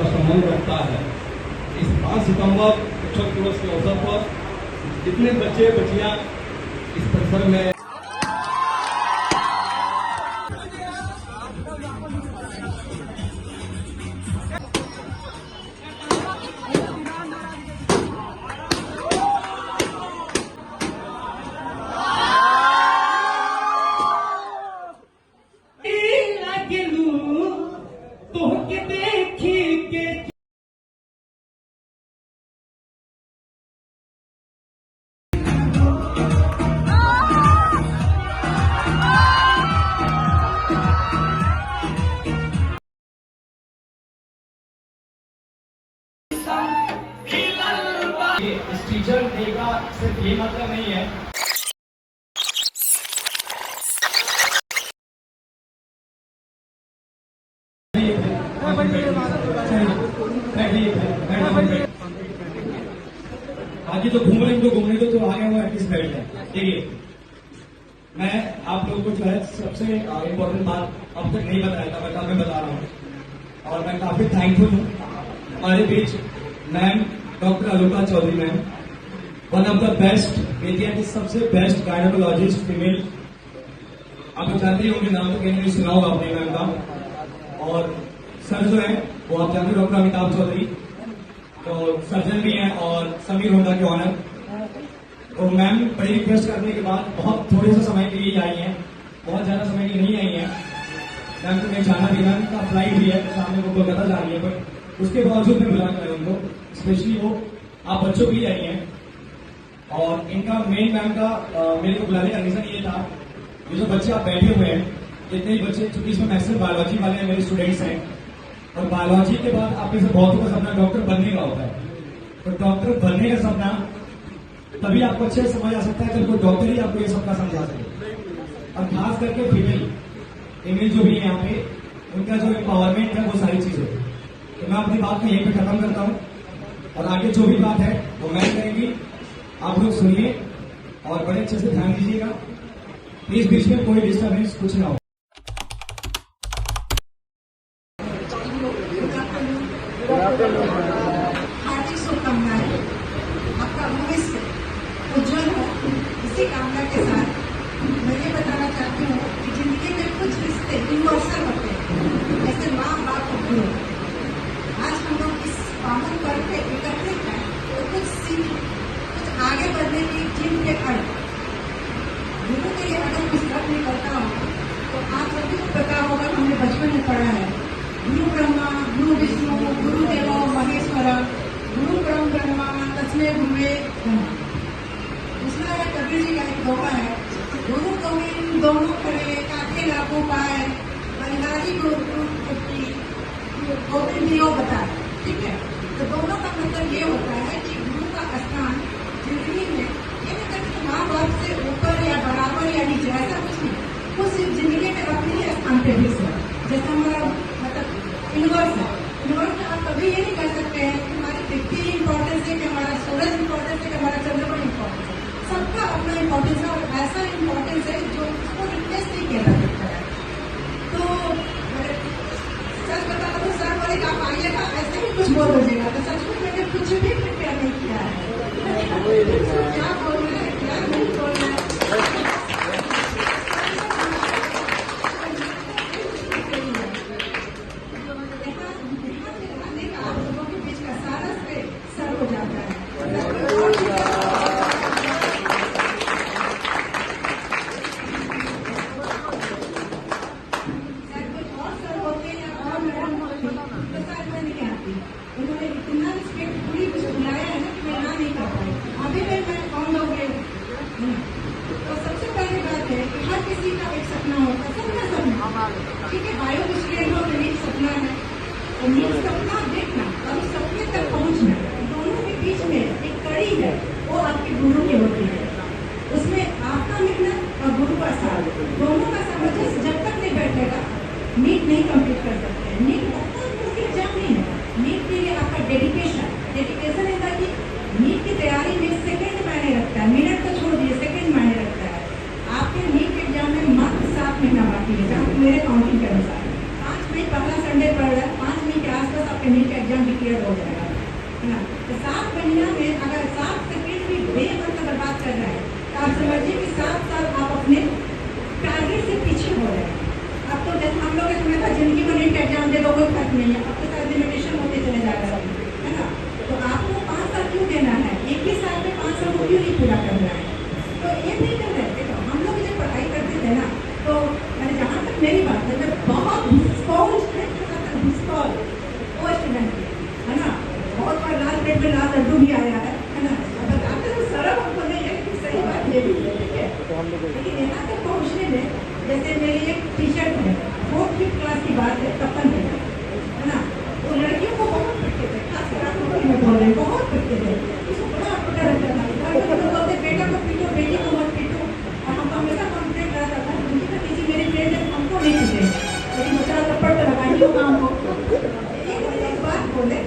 संबंध रखता है। इस 5 सितंबर शिक्षक दिवस के अवसर पर जितने बच्चे बच्चियां इस परिसर में इस टीचर डे का सिर्फ ये मतलब नहीं है आगे तो घूम रहे तो आगे हुआ किस साइड है। देखिए, मैं आप लोगों को जो है सबसे इम्पोर्टेंट बात अब तक नहीं बताया था, मैं बता रहा हूँ और मैं काफी थैंकफुल हूँ। हमारे बीच ma'am doctor Aloka Chaudhary ma'am, one of the best, India की सबसे बेस्ट गायनेकोलॉजिस्ट फीमेल। आप लोग जानते ही होंगे, नाम तो कहीं नहीं सुना होगा अपने मैम का। और सर जो है वो आप जानते हो, डॉक्टर अमिताभ चौधरी, तो सर्जन भी हैं और समीर होंडा के ऑनर। तो मैम बड़ी रिक्वेस्ट करने के बाद बहुत थोड़े से समय के लिए आई हैं, बहुत ज्यादा समय की नहीं आई हैं। मैम को मैं जाना भी, मैम का फ्लाइट भी है तो सामने को कोलकाता जा रही है, बट उसके बावजूद मैं बुला कर उनको, स्पेशली वो आप बच्चों के लिए आई हैं। और इनका मेन मैम का मेरे को बुलाने का रीजन ये था, ये जो बच्चे आप बैठे हुए हैं, इतने ही बच्चे, चूंकि इसमें मैक्सिमम बायोलॉजी वाले हैं, मेरे स्टूडेंट्स हैं, और बायोलॉजी के बाद आप में से बहुतों का सपना डॉक्टर बनने का होता है। तो डॉक्टर बनने का सपना तभी आपको अच्छे से समझ आ सकता है जब कोई डॉक्टर ही आपको ये सपना समझा सके। और खास करके फीमेल जो भी है यहाँ पे, उनका जो एम्पावरमेंट है वो सारी चीजें। तो मैं अपनी बात को यहीं पे खत्म करता हूँ और आगे जो भी बात है वो मैं करेंगी, आप लोग सुनिए और बड़े अच्छे से ध्यान दीजिएगा। प्लीज बीच में कोई डिस्टर्बेंस कुछ ना हो। हार्दिक शुभकामनाएं, आपका भविष्य उज्जवल हो। इसी कामना के साथ मैं ये बताना चाहती हूँ कि जिंदगी में कुछ रिश्ते यूनिवर्सल होते हैं, जैसे माँ बाप और गुरु। आज हम लोग इस पावन पर्व पे एकत्रित हैं तो कुछ सीख, कुछ आगे बढ़ने की जिन के अर्थ। गुरु के लिए अगर कुछ अर्थ निकलता हो तो आप सभी को पता होगा, हमने बचपन में पढ़ा है, गुरु ब्रह्मा गुरु विष्णु गुरु देवो महेश्वर गुरु परम ब्रह्मा तस्मै गुरुवे नमः। दूसरा है कबीर जी का एक दोहा है, गुरु गोविंद दोनों खड़े काके लाभों पाए, बलिहारी गुरु गोविंद दियो बताए। ठीक है, तो दोनों का मतलब ये होता है कि गुरु का स्थान जिंदगी में ये नहीं करते माँ बाप से ऊपर या बराबर या नीचे, ऐसा कुछ नहीं। वो सिर्फ जिंदगी में अपने ही स्थान पे फिक्स है। जैसा हमारा मतलब यूनिवर्स है, यूनिवर्स में आप कभी ये नहीं कह सकते हैं कि हमारी पृथ्वी इम्पोर्टेंस है, कि हमारा सूरज इम्पोर्टेंस है, कि हमारा चंद्रमा इम्पोर्टेंस है। सबका अपना इम्पोर्टेंस है और ऐसा इम्पोर्टेंस है जो उसको रिप्लेस नहीं किया जा सकता है। तो सच बता तो सर बोले कि आप आइएगा, ऐसे ही कुछ बोल दीजिएगा, तो सच में मैंने कुछ भी प्रिपेयर नहीं किया है। क्या बोल रहे हैं, क्या नहीं बोल रहे हैं। उन्होंने इतना रिस्पेक्टफुली मुझे बुलाया है ना कि मैं ना नहीं कर पाई। अभी भी मैं कौन लोग तो सबसे पहली बात है कि हर किसी का एक सपना होता है, सबका सपना। ठीक है, बायो स्टूडेंट हो तो एक सपना है, तो नीक सपना देखना और उस सपने तक पहुंचना, दोनों के बीच में एक कड़ी है, वो आपके गुरु की होती है। उसमें आपका मेहनत और गुरु का साथ, दोनों का सामंजस्य जब तक नहीं बैठेगा नीट नहीं कंप्लीट कर सकते। नीट बहुत मुश्किल एग्जाम नहीं है, नीट के लिए आपका डेडिकेशन है कि नीट की तैयारी में सेकंड मायने रखता है, मिनट तो छोड़ दिए, सेकंड मायने रखता है। आपके नीट एग्जाम में मात्र 7 महीना बाकी है, जहाँ मेरे काउंटिंग के अनुसार 5 मई पहला संडे पड़ रहा है। नीट एग्जाम भी क्लियर हो जाएगा, है ना। तो 7 महीना में अगर 7 सेकेंड भी बेवक्त बर्बाद कर रहा है तो आप समझिए कि 7 साल आप अपने टारगेट से पीछे हो रहे हैं। अब तो जैसे हम लोग इसमें था जिंदगी में नीट एग्जाम दे दो कोई फर्क नहीं है, अब तो सारे लिमिटेशन होते चले जा रहे हैं, है ना। तो आपको 5 साल क्यों देना है, एक ही साल में 5 साल को क्यों नहीं पूरा करना है। तो ये नहीं कर रहे। देखो हम लोग जब पढ़ाई करते थे ना तो मैंने जहाँ तक मेरी बात है मैं बहुत घुसखोर स्टूडेंट वो स्टूडेंट है ना, बहुत बार लाल प्लेट में लाल लड्डू भी आया है ना। अब बताते तो सरल हमको नहीं है लेकिन सही बात ये भी है, ठीक है। लेकिन यहाँ तक पहुँचने में जैसे मेरी एक टी शर्ट है 4th क्लास की बात है, कपन है ना, वो लड़कियों को बहुत पिटते थे, खासकर आप लोग में बोल रहे हैं बहुत पिटते थे, उसको बड़ा पटा रहता था। बोलते बेटा को पीटो बेटी को मत पीटो, और हमको हमेशा कंप्लेंट रहता था मुझे तो किसी मेरी फ्रेंड है हमको नहीं पीटे, लेकिन दूसरा थप्पड़ तो लगा ही होगा हमको। एक बात बोले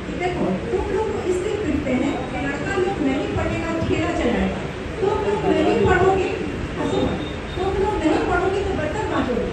कि देखो तुम लोग इससे पीटते हैं कि लड़का लोग नहीं पढ़ेगा ठेला चलाएगा, तुम लोग नहीं पढ़ोगे हंसो मत, तुम लोग नहीं पढ़ोगे तो बर्तन बांटोगे,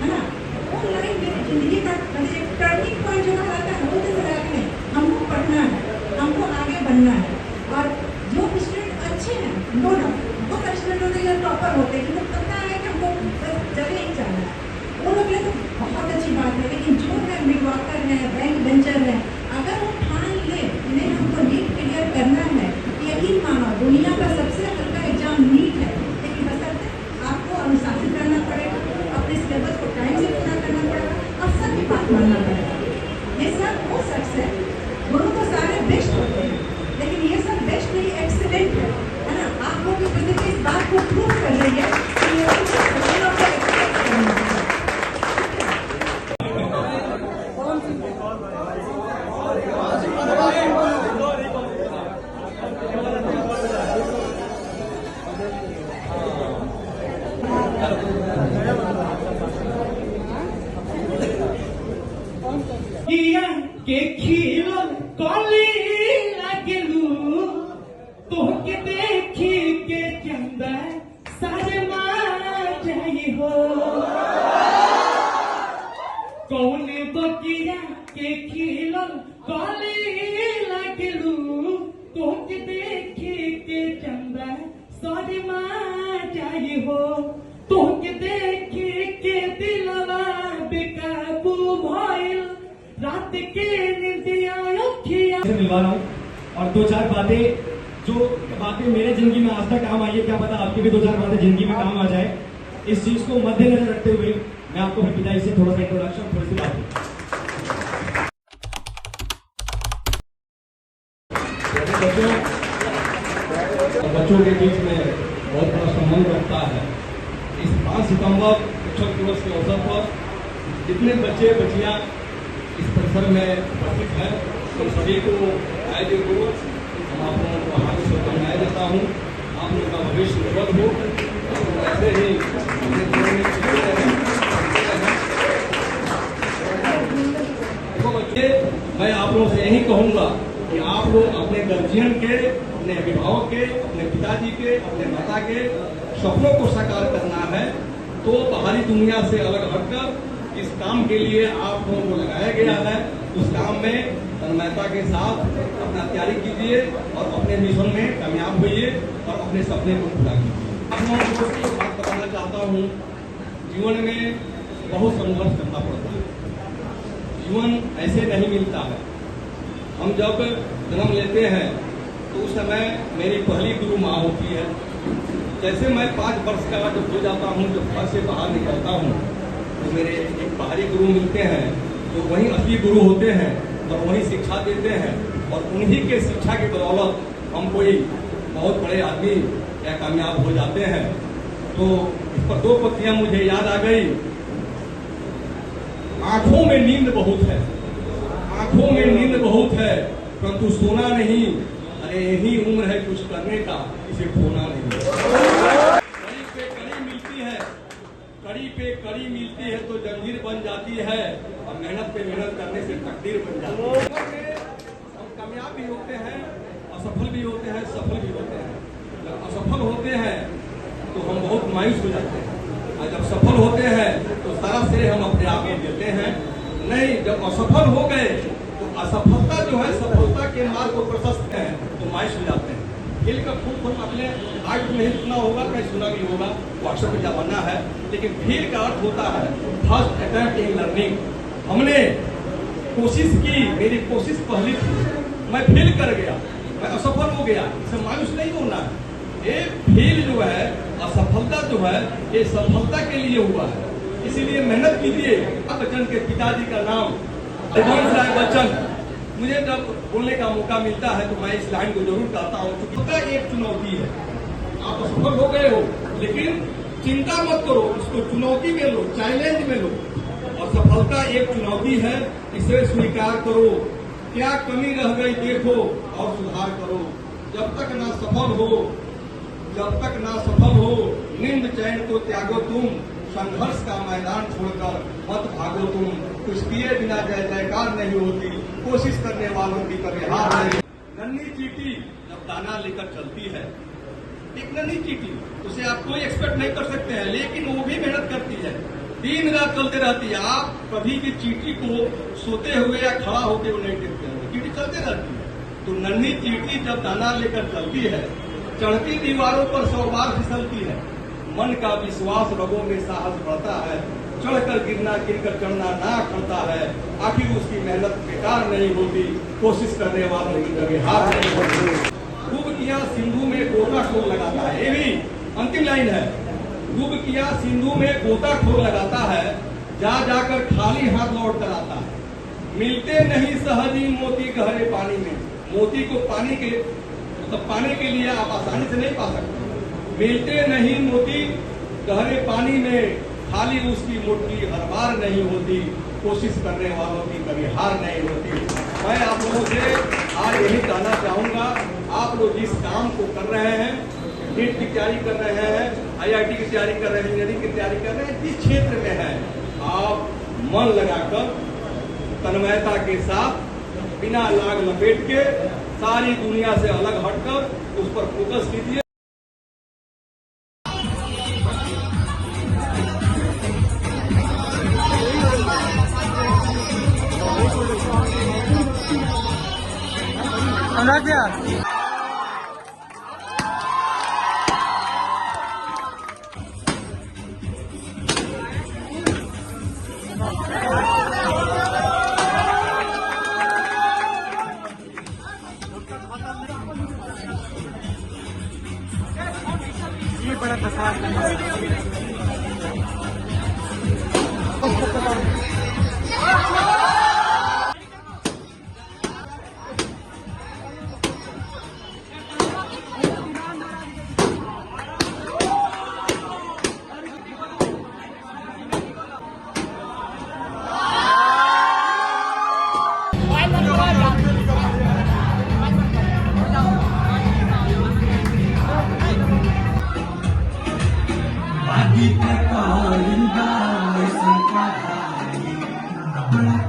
है ना। वो लाइन मेरी जिंदगी का एक टर्निंग पॉइंट जो रहता है वो दिन रात में हमको पढ़ना है, हमको आगे बढ़ना है। और जो स्टूडेंट अच्छे हैं नो डाउट बहुत स्टूडेंट होते हैं टॉपर होते हैं, जिनको पता है कि हमको बस जगह ही जाना है, वो लोग लिए तो बहुत अच्छी बात है। लेकिन जो है मिडवाकर है बैंक बेंचर है, अगर वो ठान ले इन्हें हमको नीट क्लियर करना है, यकीन मानो दुनिया का सबसे हल्का एग्जाम नीट है, लेकिन बशर्ते आपको अनुशासित रहना पड़ेगा, अपने सिलेबस को टाइम से पूरा करना पड़ेगा और सबकी बात मानना पड़ेगा। ये सब वो सक्स है, दोनों को सारे बेस्ट होते हैं लेकिन ये सब बेस्ट नहीं एक्सीलेंट है ना। आप लोग इस वजह से इस बात को प्रूव कर रही है कि ये दोनों को एक्सपेक्ट करना है। के खीलो कली लगलू तोहके देखी के चंदा सारे मार जाई हो, कौन बकिया के खीलो कली लगलू तोहके देखी के चंदा सारे मार जाई हो, तोहके देखी के दिलवा बेकाबू भइल रात के निंदिया से मिलवा रहा हूँ और 2-4 बातें मेरे जिंदगी में आज तक काम आई है, क्या पता आपकी भी 2-4 बातें जिंदगी में काम आ जाए। इस चीज को मद्देनजर रखते हुए मैं आपको अपने पिताजी से थोड़ा सा इंट्रोडक्शन थोड़ी सी बात बच्चों के बीच में बहुत बड़ा संबंध रखता है। इस 5 सितंबर शिक्षक दिवस के अवसर पर जितने बच्चे बच्चियां इस परिसर में उपस्थित है उन सभी को आए दिन पूर्वक हम आप लोगों को हार्दिक शुभकामनाएं देता हूँ। आप लोगों का भविष्य उज्जवल हो, ऐसे ही देखो बच्चे, मैं आप लोगों से यही कहूँगा कि आप लोग अपने गार्जियन के, अपने अभिभावक के, अपने पिताजी के, अपने माता के सपनों को साकार करना है तो बाहरी दुनिया से अलग हटकर इस काम के लिए आप लोगों को लगाया गया है, उस काम में तन्मयता के साथ अपना तैयारी कीजिए और अपने मिशन में कामयाब होइए और अपने सपने को पूरा कीजिए। आप लोगों को एक बात बताना चाहता हूँ, जीवन में बहुत संघर्ष करना पड़ता है, जीवन ऐसे नहीं मिलता है। हम जब जन्म लेते हैं तो उस समय मेरी पहली गुरु माँ होती है। जैसे मैं 5 वर्ष का जब हो जाता हूँ, जब घर से बाहर निकलता हूँ तो मेरे एक बाहरी गुरु मिलते हैं जो वही असली गुरु होते हैं और वही शिक्षा देते हैं और उन्हीं के शिक्षा की बदौलत हम कोई बहुत बड़े आदमी या कामयाब हो जाते हैं। तो इस पर 2 पंक्तियां मुझे याद आ गई। आंखों में नींद बहुत है, आंखों में नींद बहुत है परंतु सोना नहीं, अरे यही उम्र है कुछ करने का, इसे खोना नहीं। कड़ी पे कड़ी मिलती है तो जंजीर बन जाती है और मेहनत पे मेहनत करने से तकदीर बन जाती है। हम कामयाब भी होते हैं, असफल भी होते हैं, सफल भी होते हैं। जब असफल होते हैं तो हम बहुत मायूस हो जाते हैं और जब सफल होते हैं तो सारा श्रेय हम अपने आप को देते हैं। नहीं, जब असफल हो गए तो असफलता जो है, सफलता के मार्ग को प्रशस्त है तो मायूस हो जाते हैं। खेल का खूब खूब आपने आज तो नहीं सुना होगा, कहीं सुना भी होगा, व्हाट्सएप पे जमाना है, लेकिन फेल का अर्थ होता है फर्स्ट अटेम्प्ट इन लर्निंग। हमने कोशिश की, मेरी कोशिश पहली थी, मैं फेल कर गया, मैं असफल हो गया, इससे मायूस नहीं होना है। ये फेल जो है, असफलता जो है, ये सफलता के लिए हुआ है, इसीलिए मेहनत कीजिए। बच्चन के पिताजी का नाम रघुवंश राय बच्चन। मुझे जब बोलने का मौका मिलता है तो मैं इस लाइन को जरूर कहता हूँ, क्योंकि एक चुनौती है। आप असफल हो गए हो, लेकिन चिंता मत करो, इसको चुनौती में लो, चैलेंज में लो। और सफलता एक चुनौती है, इसे स्वीकार करो। क्या कमी रह गई देखो और सुधार करो। जब तक ना सफल हो, जब तक ना सफल हो, नींद चैन को त्यागो तुम, संघर्ष का मैदान छोड़कर मत भागो तुम। कुछ किए बिना जय जयकार नहीं होती, कोशिश करने वालों की कभी हार नहीं। नन्ही चींटी जब दाना लेकर चलती है, एक नन्ही चींटी, उसे आप कोई एक्सपेक्ट नहीं कर सकते हैं, लेकिन वो भी मेहनत करती है, दिन रात चलते रहती है। आप कभी भी चींटी को सोते हुए या खड़ा होते हुए नहीं देखते हैं, चींटी चलते रहती है। तो नन्ही चींटी जब दाना लेकर चलती है, चढ़ती दीवारों पर 100 बार फिसलती है, मन का विश्वास, रगों में साहस बढ़ता है, चढ़कर गिरना, गिरकर चढ़ना ना करता है, आखिर उसकी मेहनत बेकार नहीं होती, कोशिश करने वालों की कभी हार नहीं होती। डूब किया सिंधु में गोताखोर लगाता है, ये भी अंतिम लाइन है। डूब किया सिंधु में गोताखोर लगाता है, जा जाकर खाली हाथ लौट कर आता है। मिलते नहीं सहजी मोती गहरे पानी में, मोती को पानी के मतलब पाने के लिए आप आसानी से नहीं पा सकते। मिलते नहीं मोती गहरे पानी में, खाली उसकी मुट्ठी हर बार नहीं होती, कोशिश करने वालों की कभी हार नहीं होती। मैं आप लोगों से आज यही कहना चाहूंगा, आप लोग जिस काम को कर रहे हैं, नीट की तैयारी कर रहे हैं, IIT की तैयारी कर रहे हैं, इंजीनियरिंग की तैयारी कर रहे हैं, जिस क्षेत्र में है, आप मन लगाकर तन्मयता के साथ, बिना लाग लपेट के, सारी दुनिया से अलग हटकर उस पर फोकस कीजिए। क्या ये बड़ा फसाद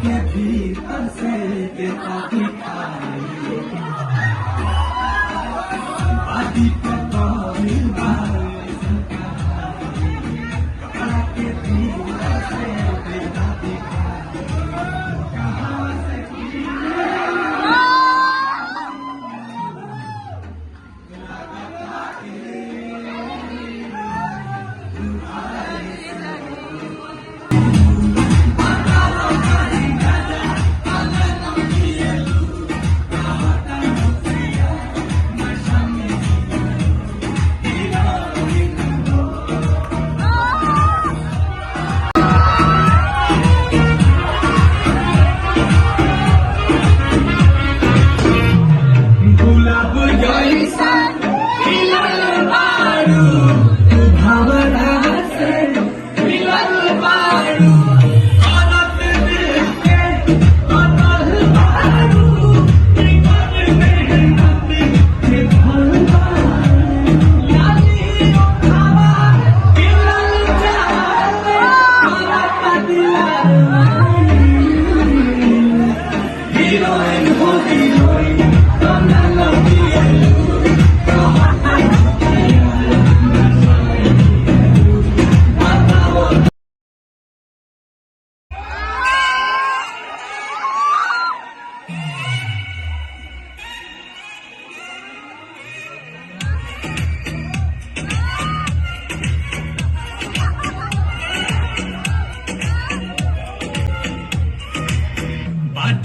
के भीतर से देखा दिखाई आदि पे तो मिलवा के भीतर से देखा दिखाई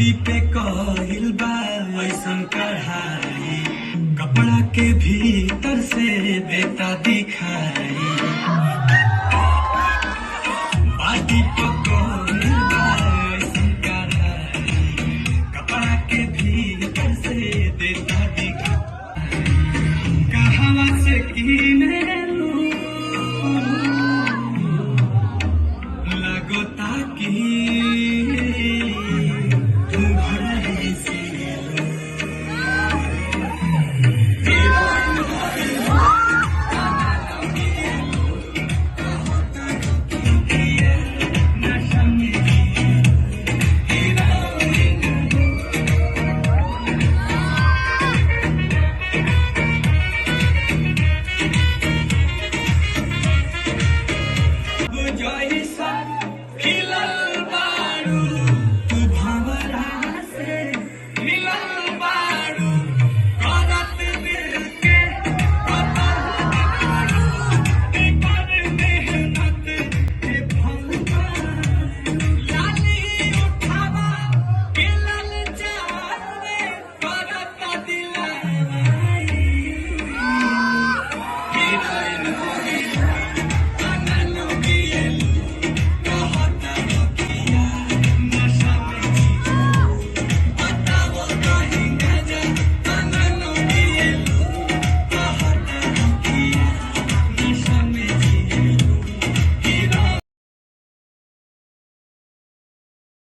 बॉडी पे कहिल बा ऐसन कढ़ाई, कपड़ा के भीतर से देता दिखाई।